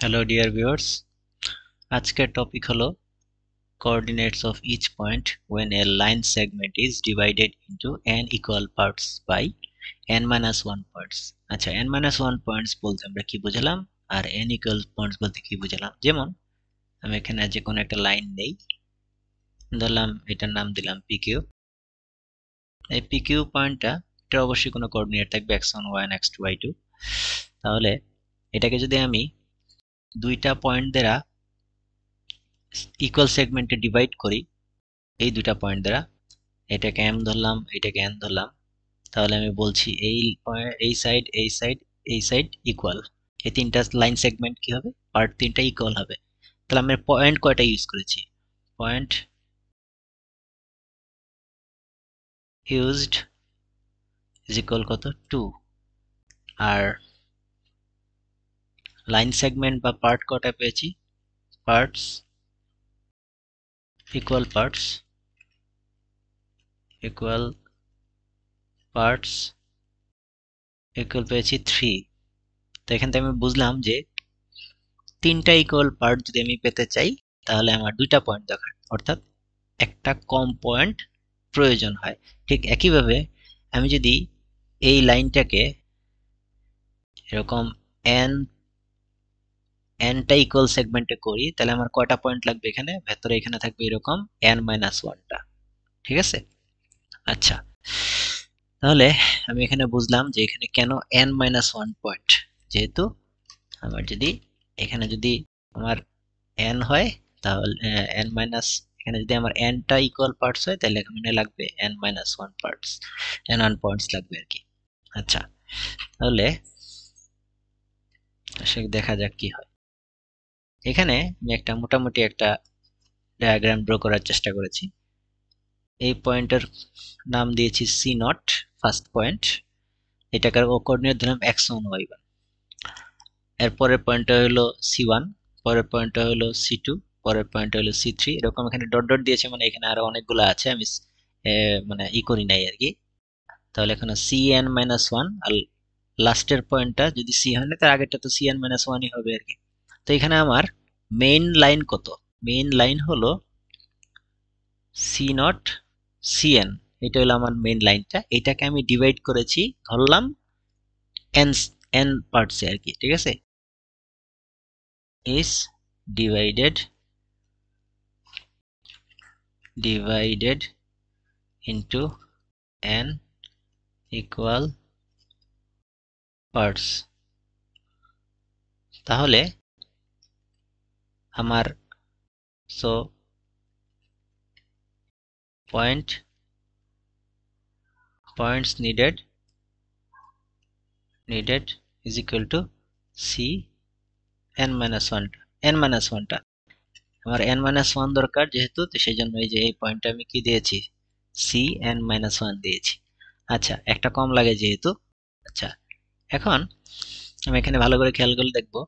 Hello dear viewers, আজকের topic হলো coordinates of each point when a line segment is divided into n equal parts by n-1 parts. আচ্ছা, n-1 points বলতে আমরা কি বুঝলাম আর n equal points বলতে কি বুঝলাম। যেমন আমি এখানে যে কোনো একটা লাইন নেই, ধরলাম এটার নাম দিলাম PQ। এই PQ পয়েন্টটা এটা অবশ্যই কোনো কোঅর্ডিনেট থাকবে x1 y1 x2 y2। তাহলে এটাকে যদি আমি দুইটা পয়েন্ট দ্বারা ইকুয়াল সেগমেন্টে ডিভাইড করি, এই দুইটা পয়েন্ট দ্বারা, এটাকে m ধরলাম, এটাকে n ধরলাম, তাহলে আমি বলছি এই সাইড এই সাইড এই সাইড ইকুয়াল। এই তিনটা লাইন সেগমেন্ট কি হবে, পার্ট তিনটা ইকুয়াল হবে। তাহলে আমরা পয়েন্ট কয়টা ইউজ করেছি, পয়েন্ট ইউজড ইজ ইকুয়াল কত 2, আর লাইন সেগমেন্ট বা পার্ট কয়টা পেয়েছি, পার্টস ইকুয়াল পার্টস ইকুয়াল পেয়েছি 3। তো এখান থেকে আমি বুঝলাম যে তিনটা ইকুয়াল পার্ট যদি আমি পেতে চাই তাহলে আমার দুইটা পয়েন্ট দরকার, অর্থাৎ একটা কম পয়েন্ট প্রয়োজন হয়। ঠিক একইভাবে আমি যদি এই লাইনটাকে এরকম nটা ইকুয়াল সেগমেন্টে করি তাহলে আমার কয়টা পয়েন্ট লাগবে, এখানে ভেতরে এখানে থাকবে এরকম n-1টা। ঠিক আছে। আচ্ছা, তাহলে আমি এখানে বুঝলাম যে এখানে কেন n-1 পয়েন্ট, যেহেতু আমার এখানে যদি আমার n হয় তাহলে n মাইনাস, এখানে যদি আমার nটা ইকুয়াল পার্টস হয় তাহলে এখানে লাগবে n-1 পার্টস, n1 পয়েন্টস লাগবে আর কি। আচ্ছা, তাহলে আসলে দেখা যাক কি হয়। এখানে আমি একটা মোটামুটি একটা ডায়াগ্রাম ড্র করার চেষ্টা করেছি। এই পয়েন্টের নাম দিয়েছি C0, ফার্স্ট পয়েন্ট। এটাকার কোঅর্ডিনেট দিলাম x1 y1। এর পরের পয়েন্টটা হলো C1, পরের পয়েন্টটা হলো C2, পরের পয়েন্টটা হলো C3। এরকম এখানে ডট ডট দিয়েছে, মানে এখানে আরো অনেকগুলো আছে, আমি মানে করি নাই আর কি। তাহলে এখানে Cn-1 আর লাস্টের পয়েন্টটা যদি C হয় না তার আগেরটা তো Cn-1ই হবে আর কি। তো এখানে আমার মেইন লাইন কত, মেইন লাইন হলো C0 Cn, এটা হলো আমার মেইন লাইনটা। এটাকে আমি ডিভাইড করেছি ধরলাম n n পার্টসে আর কি। ঠিক আছে, is divided into n equal parts। তাহলে আমার so points needed is equal to n-1টা আমার n-1 দরকার যেহেতু, তো সেই জন্য এই যে এই পয়েন্টটা আমি কি দিয়েছি, Cn-1 দিয়েছি। আচ্ছা, একটা কম লাগে যেহেতু। আচ্ছা, এখন আমি এখানে ভালো করে খেয়াল করে দেখবো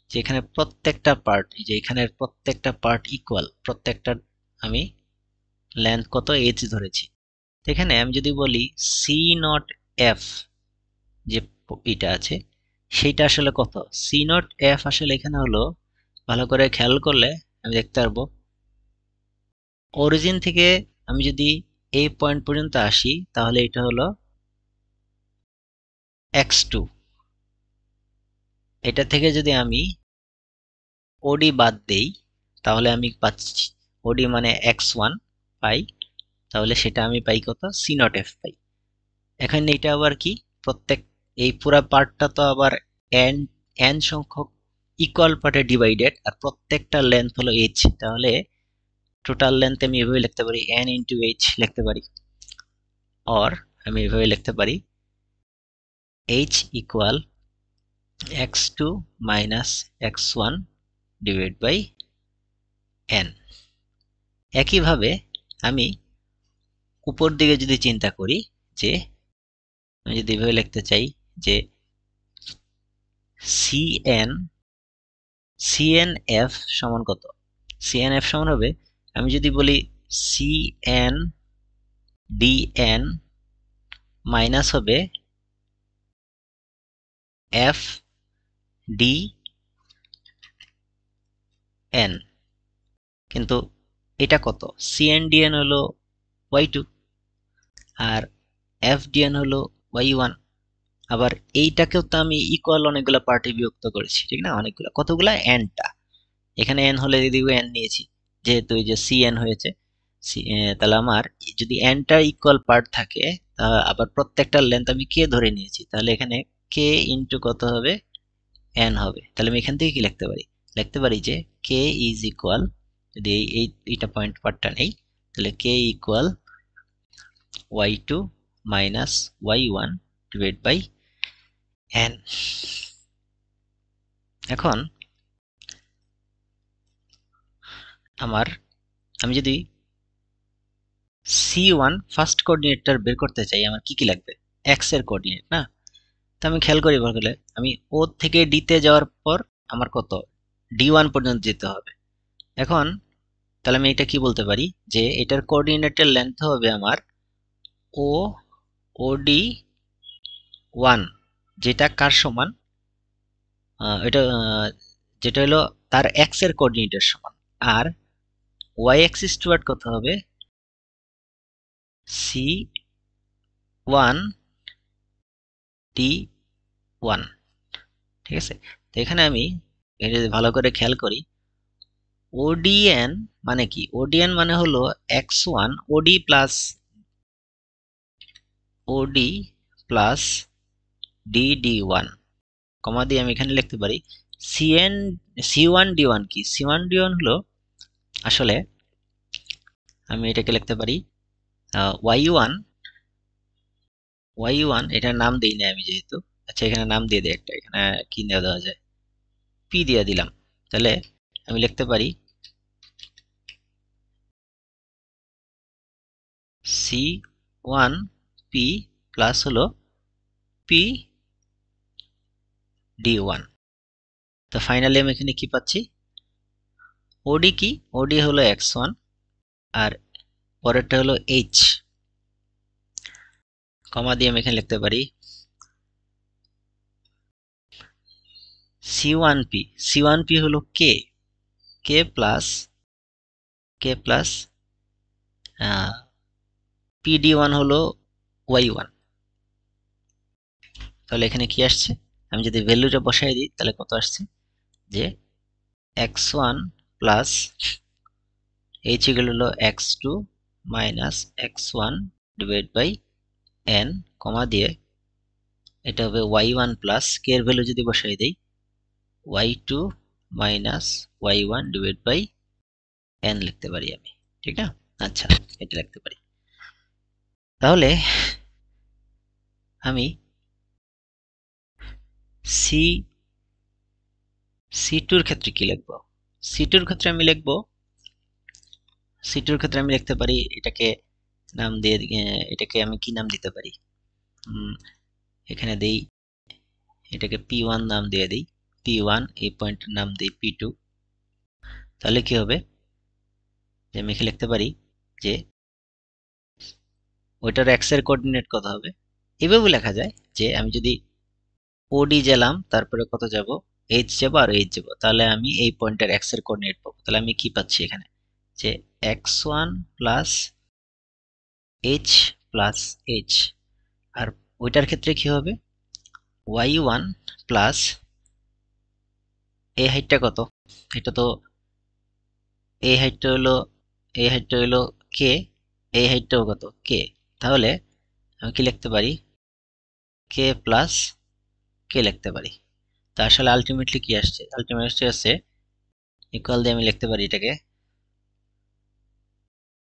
যে এখানে প্রত্যেকটা পার্ট, এই যে এখানের প্রত্যেকটা পার্ট ইকুয়াল, প্রত্যেকটা আমি লেন্থ কত h ধরেছি। এখানে আমি যদি বলি C0f যে এটা আছে সেইটা আসলে কত, C0f আসলে এখানে হলো, ভালো করে খেয়াল করলে আমি দেখতে পারবো অরিজিন থেকে আমি যদি এই পয়েন্ট পর্যন্ত আসি তাহলে এটা হলো x2। এটা থেকে যদি আমি OD বাদ দেই তাহলে আমি পাচ্ছি OD মানে x1 পাই, তাহলে সেটা আমি পাই কত, C0f পাই। এখানে এটা আবার কি, প্রত্যেক এই পুরো পার্টটা তো আবার n n সংখ্যক ইকুয়াল পার্টে ডিভাইডেড, আর প্রত্যেকটা লেন্থ হলো h। তাহলে টোটাল লেন্থ আমি এভাবে লিখতে পারি n ইন্টু h লিখতে পারি, অর আমি এভাবে লিখতে পারি h equal x2 minus x1 divide by n। একইভাবে আমি উপর দিকে যদি চিন্তা করি, যে আমি যদি এভাবে লিখতে চাই যে CNF সমান কত, CNF সমান হবে, আমি যদি বলি CN DN মাইনাস হবে F D n, কিন্তু এটা কত, cndn হলো y2 আর fdn হলো y1। আবার এইটাকেও তো আমি ইকুয়াল অনেকগুলো পার্টে বিভক্ত করেছি, ঠিক না, অনেকগুলো, কতগুলা, nটা। এখানে n হলে এদিকে n নিয়েছি, যেহেতু এই যে cn হয়েছে, তাহলে আমার যদি nটা ইকুয়াল পার্ট থাকে, আবার প্রত্যেকটার লেন্থ আমি k ধরে নিয়েছি, তাহলে এখানে k ইন্টু কত হবে, n হবে। তাহলে আমি এখান থেকে কি লিখতে পারি, লিখতে পারি যে k ইজ ইকুয়াল, যদি এইটা পয়েন্ট পার্টটা নেই, তাহলে k equal y2 minus y1 divide by n। এখন আমি যদি c1 ফার্স্ট কোঅর্ডিনেটটা বের করতে চাই, আমার কি কি লাগবে, x এর কোঅর্ডিনেট না। তো আমি খেয়াল করি বললে, আমি ও থেকে ডি তে যাওয়ার পর আমার কত, d1 পর্যন্ত যেতে হবে। এখন তাহলে আমি এটা কি বলতে পারি, যে এটার কোঅর্ডিনেটের লেন্থ হবে আমার ও ওডি 1, যেটা কার সমান, এটা যেটা হলো তার x এর কোঅর্ডিনেটের সমান। আর y অ্যাক্সিস টুয়ার্ড কত হবে, c1 d1, ঠিক আছে। তো এখানে আমি এটা যদি ভালো করে খেয়াল করি, ODN মানে কি, ODN মানে হলো x1 OD প্লাস DD1, কমা দিয়ে আমি এখানে লিখতে পারি C1 D1 কি, C1 D1 হলো আসলে, আমি এটাকে লিখতে পারি y1 এটার নাম দিই না আমি যেহেতু, আচ্ছা এখানে নাম দিয়ে দিই একটা, এখানে কি দেওয়া যায়, p দিয়ে দিলাম। তাহলে আমি লিখতে পারি c1p প্লাস হলো p d1। তো ফাইনালি আমি এখানে কি পাচ্ছি, ওডি কি, ওডি হলো x1 আর পরেরটা হলো h, কমা দিয়ে আমি এখানে লিখতে পারি c1p হলো k প্লাস pd1 হলো y1। তাহলে এখানে কি আসছে, আমি যদি ভ্যালুটা বসাই দিই তাহলে কত আসছে, যে x1 প্লাস h ইকুয়াল হলো x2 minus x1 divide by n, comma দিয়ে এটা হবে y1 প্লাস k এর ভ্যালু যদি বসাই দেই y2 minus y1 divide by n লিখতে পারি আমি, ঠিক না। আচ্ছা এটা লিখতে পারি। তাহলে আমি C2 এর ক্ষেত্রে কি লিখব, C2 এর ক্ষেত্রে আমি লিখতে পারি এটাকে নাম দিয়ে, এটাকে আমি কি নাম দিতে পারি, এখানে দেই এটাকে P1 নাম দিয়ে দিই, P1 এই পয়েন্টের নাম দিই P2। তাহলে কি হবে, যে আমি এখানে লিখতে পারি যে ওইটার x এর কোঅর্ডিনেট কত হবে, এভাবে লেখা যায় যে আমি যদি ওডি গেলাম তারপরে কত যাব, h যাব আর h যাব, তাহলে আমি এই পয়েন্টের x এর কোঅর্ডিনেট পাবো। তাহলে আমি কি পাচ্ছি এখানে, যে x1 plus h plus h, আর ওইটার ক্ষেত্রে কি হবে, y1 প্লাস এই হাইটটা কত, এটা তো এই হাইটটা হলো k, এই হাইটটাও কত k, তাহলে আমি কি লিখতে পারি, k প্লাস k লিখতে পারি। তা আসলে আলটিমেটলি কি আসছে, আলটিমেটলি আসছে ইকুয়াল দিয়ে আমি লিখতে পারি এটাকে,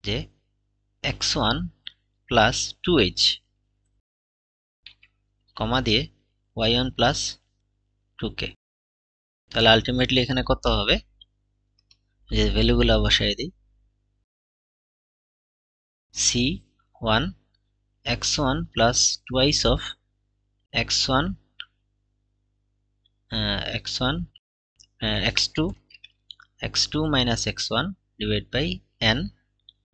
যে x1 প্লাস 2h, কমা দিয়ে y1 প্লাস 2k। তাহলে আলটিমেটলি এখানে কত হবে, যে ভ্যালুগুলো বসাই দিই, c1 x1 plus twice of x1 x1 x2 minus x1 divided by n,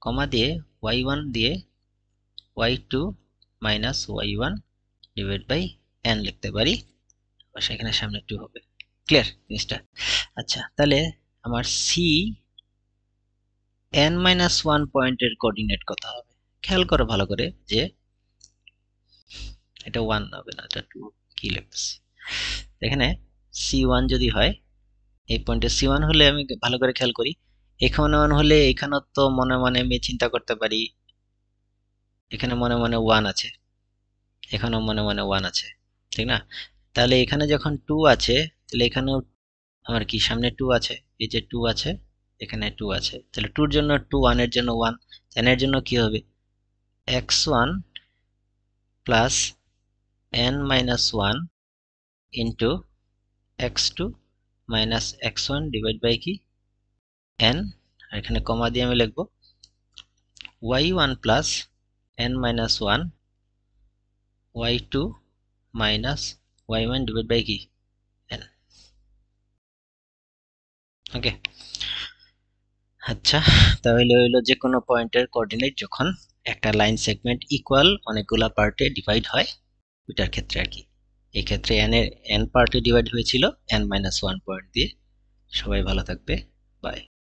comma দিয়ে y1 দিয়ে y2 minus y1 divided by n লিখতে পারি, অবশ্যই এখানে সামনে 2 হবে। ক্লিয়ার জিনিসটা। আচ্ছা তাহলে আমার সি n-1 পয়েন্টের কোঅর্ডিনেট কত হবে? খেয়াল করো ভালো করে যে এটা 1 হবে না, এটা 2, কি লিখতেছি এখানে c1 যদি হয়, এই পয়েন্টে c1 হলে আমি ভালো করে খেয়াল করি, এখানে 1 হলে এখানে তো মনে মনে আমি চিন্তা করতে পারি এখানে মনে মনে 1 আছে, এখানেও মনে মনে 1 আছে, ঠিক না? তাহলে এখানে যখন 2 আছে, তাহলে এখানেও আমার কি সামনে 2 আছে, এই যে 2 আছে, এখানে 2 আছে, তাহলে 2 এর জন্য 2, 1 এর জন্য 1, n এর জন্য কি হবে x1 plus n-1 into x2 minus x1 divide by কি n, আর এখানে কমা দিয়ে আমি লিখবো y1 plus n-1 y2 minus y1 divide by কি n। ওকে, আচ্ছা, তাহলে হইলো যে কোনো পয়েন্টের কোঅর্ডিনেট যখন একটা লাইন সেগমেন্ট ইকুয়াল অনেকগুলা পার্টে ডিভাইড হয় ওইটার ক্ষেত্রে আর কি। এই ক্ষেত্রে n পার্টে ডিভাইড হয়েছিল n-1 পয়েন্ট দিয়ে। সবাই ভালো থাকবে, বাই।